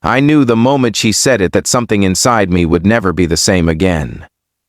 I knew the moment she said it that something inside me would never be the same again.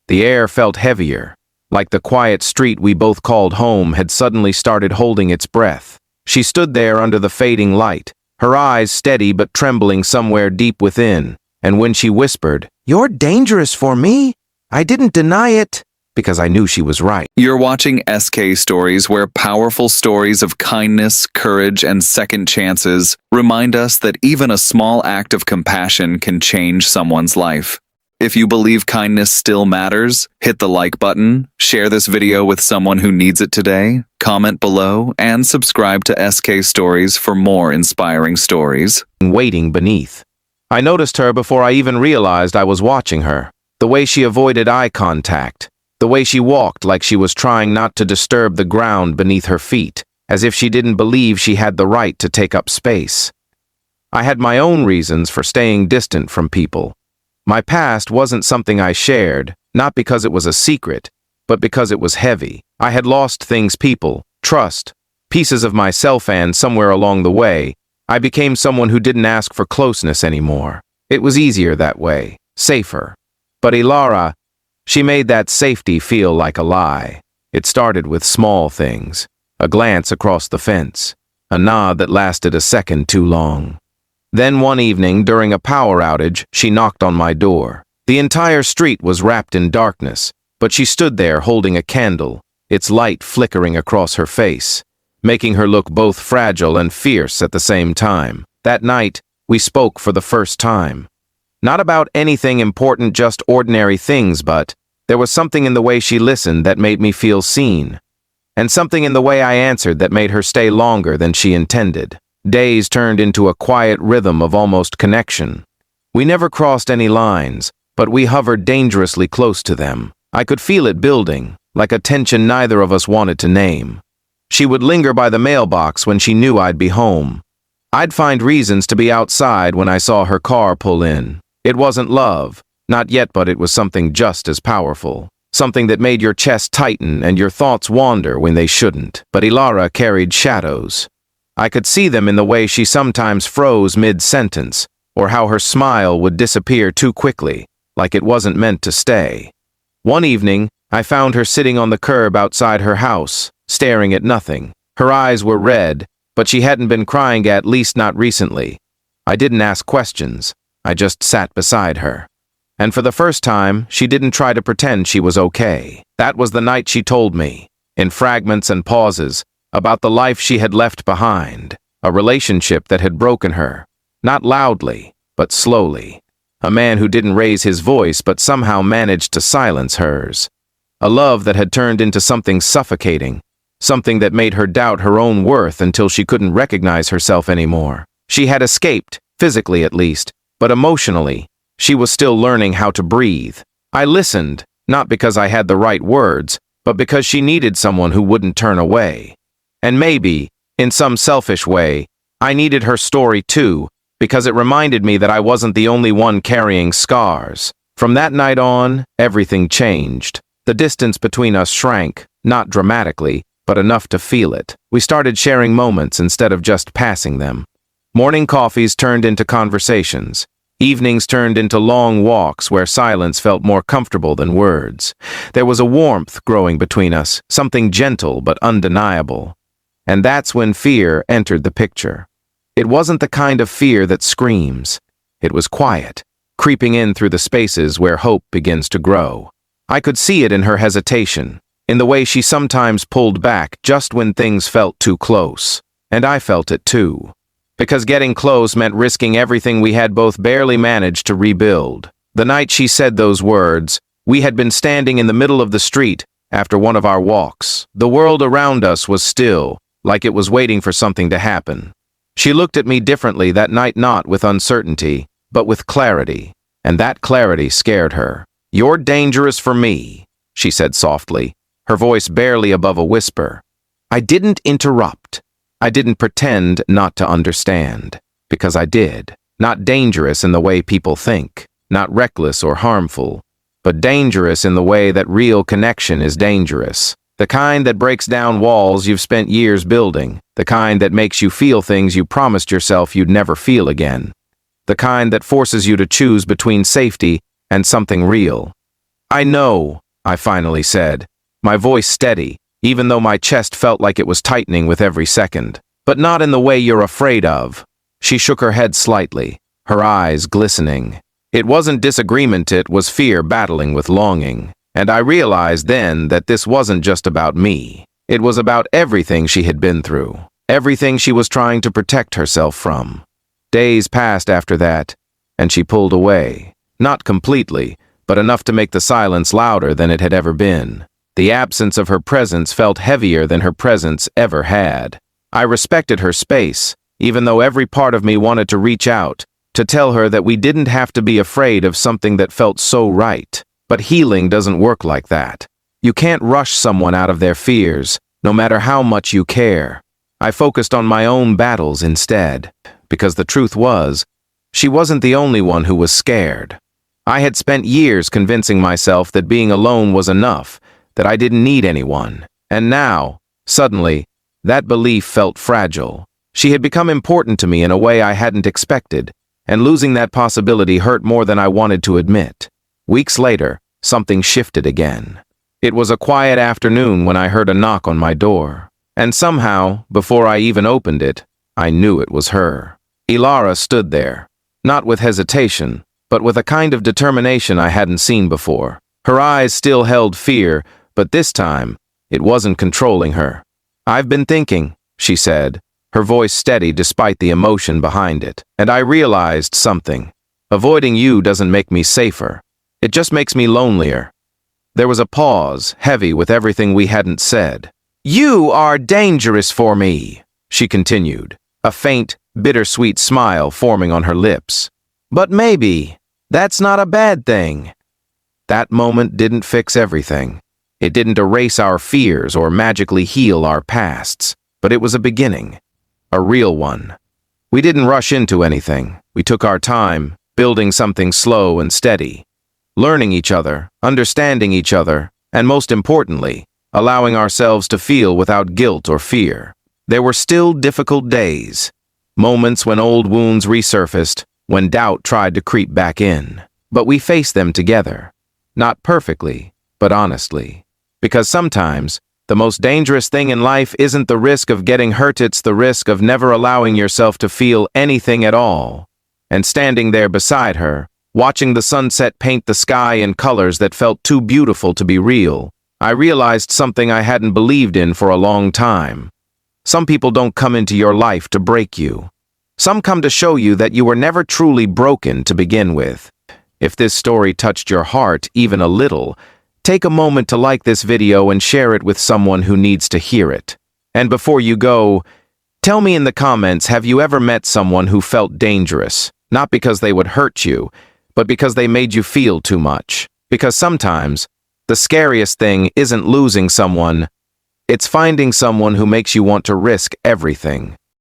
The air felt heavier, like the quiet street we both called home had suddenly started holding its breath. She stood there under the fading light, her eyes steady but trembling somewhere deep within, and when she whispered, "You're dangerous for me," I didn't deny it, because I knew she was right. You're watching SK Stories, where powerful stories of kindness, courage, and second chances remind us that even a small act of compassion can change someone's life. If you believe kindness still matters, hit the like button, share this video with someone who needs it today, comment below, and subscribe to SK Stories for more inspiring stories. Waiting beneath. I noticed her before I even realized I was watching her. The way she avoided eye contact. The way she walked like she was trying not to disturb the ground beneath her feet, as if she didn't believe she had the right to take up space. I had my own reasons for staying distant from people. My past wasn't something I shared, not because it was a secret, but because it was heavy. I had lost things, people, trust, pieces of myself, and somewhere along the way, I became someone who didn't ask for closeness anymore. It was easier that way, safer. But Ilara, she made that safety feel like a lie. It started with small things, a glance across the fence, a nod that lasted a second too long. Then one evening, during a power outage, she knocked on my door. The entire street was wrapped in darkness, but she stood there holding a candle, its light flickering across her face, making her look both fragile and fierce at the same time. That night, we spoke for the first time. Not about anything important, just ordinary things, but there was something in the way she listened that made me feel seen, and something in the way I answered that made her stay longer than she intended. Days turned into a quiet rhythm of almost connection. We never crossed any lines, but we hovered dangerously close to them. I could feel it building, like a tension neither of us wanted to name. She would linger by the mailbox when she knew I'd be home. I'd find reasons to be outside when I saw her car pull in. It wasn't love, not yet, but it was something just as powerful. Something that made your chest tighten and your thoughts wander when they shouldn't. But Ilara carried shadows. I could see them in the way she sometimes froze mid-sentence, or how her smile would disappear too quickly, like it wasn't meant to stay. One evening, I found her sitting on the curb outside her house, staring at nothing. Her eyes were red, but she hadn't been crying, at least not recently. I didn't ask questions. I just sat beside her. And for the first time, she didn't try to pretend she was okay. That was the night she told me, in fragments and pauses, about the life she had left behind, a relationship that had broken her, not loudly, but slowly. A man who didn't raise his voice but somehow managed to silence hers. A love that had turned into something suffocating, something that made her doubt her own worth until she couldn't recognize herself anymore. She had escaped, physically at least, but emotionally, she was still learning how to breathe. I listened, not because I had the right words, but because she needed someone who wouldn't turn away. And maybe, in some selfish way, I needed her story too, because it reminded me that I wasn't the only one carrying scars. From that night on, everything changed. The distance between us shrank, not dramatically, but enough to feel it. We started sharing moments instead of just passing them. Morning coffees turned into conversations. Evenings turned into long walks where silence felt more comfortable than words. There was a warmth growing between us, something gentle but undeniable. And that's when fear entered the picture. It wasn't the kind of fear that screams. It was quiet, creeping in through the spaces where hope begins to grow. I could see it in her hesitation, in the way she sometimes pulled back just when things felt too close. And I felt it too. Because getting close meant risking everything we had both barely managed to rebuild. The night she said those words, we had been standing in the middle of the street after one of our walks. The world around us was still, like it was waiting for something to happen. She looked at me differently that night, not with uncertainty, but with clarity, and that clarity scared her. "You're dangerous for me," she said softly, her voice barely above a whisper. I didn't interrupt. I didn't pretend not to understand, because I did. Not dangerous in the way people think, not reckless or harmful, but dangerous in the way that real connection is dangerous. The kind that breaks down walls you've spent years building, the kind that makes you feel things you promised yourself you'd never feel again. the kind that forces you to choose between safety and something real. I know, I finally said, my voice steady, even though my chest felt like it was tightening with every second. But not in the way you're afraid of. She shook her head slightly, her eyes glistening. It wasn't disagreement, it was fear battling with longing. And I realized then that this wasn't just about me. It was about everything she had been through, everything she was trying to protect herself from. Days passed after that, and she pulled away. Not completely, but enough to make the silence louder than it had ever been. The absence of her presence felt heavier than her presence ever had. I respected her space, even though every part of me wanted to reach out, to tell her that we didn't have to be afraid of something that felt so right. But healing doesn't work like that. You can't rush someone out of their fears, no matter how much you care. I focused on my own battles instead, because the truth was, she wasn't the only one who was scared. I had spent years convincing myself that being alone was enough, that I didn't need anyone. And now, suddenly, that belief felt fragile. She had become important to me in a way I hadn't expected, and losing that possibility hurt more than I wanted to admit. Weeks later, something shifted again. It was a quiet afternoon when I heard a knock on my door. And somehow, before I even opened it, I knew it was her. Ilara stood there, not with hesitation, but with a kind of determination I hadn't seen before. Her eyes still held fear, but this time, it wasn't controlling her. "I've been thinking," she said, her voice steady despite the emotion behind it. "And I realized something. Avoiding you doesn't make me safer. It just makes me lonelier." There was a pause, heavy with everything we hadn't said. "You are dangerous for me," she continued, a faint, bittersweet smile forming on her lips. "But maybe that's not a bad thing." That moment didn't fix everything. It didn't erase our fears or magically heal our pasts, but it was a beginning. A real one. We didn't rush into anything. We took our time, building something slow and steady. Learning each other, understanding each other, and most importantly, allowing ourselves to feel without guilt or fear. There were still difficult days, moments when old wounds resurfaced, when doubt tried to creep back in. But we faced them together. Not perfectly, but honestly. Because sometimes, the most dangerous thing in life isn't the risk of getting hurt, it's the risk of never allowing yourself to feel anything at all. And standing there beside her, watching the sunset paint the sky in colors that felt too beautiful to be real, I realized something I hadn't believed in for a long time. Some people don't come into your life to break you. Some come to show you that you were never truly broken to begin with. If this story touched your heart even a little, take a moment to like this video and share it with someone who needs to hear it. And before you go, tell me in the comments, have you ever met someone who felt dangerous? Not because they would hurt you, but because they made you feel too much. Because sometimes, the scariest thing isn't losing someone, it's finding someone who makes you want to risk everything.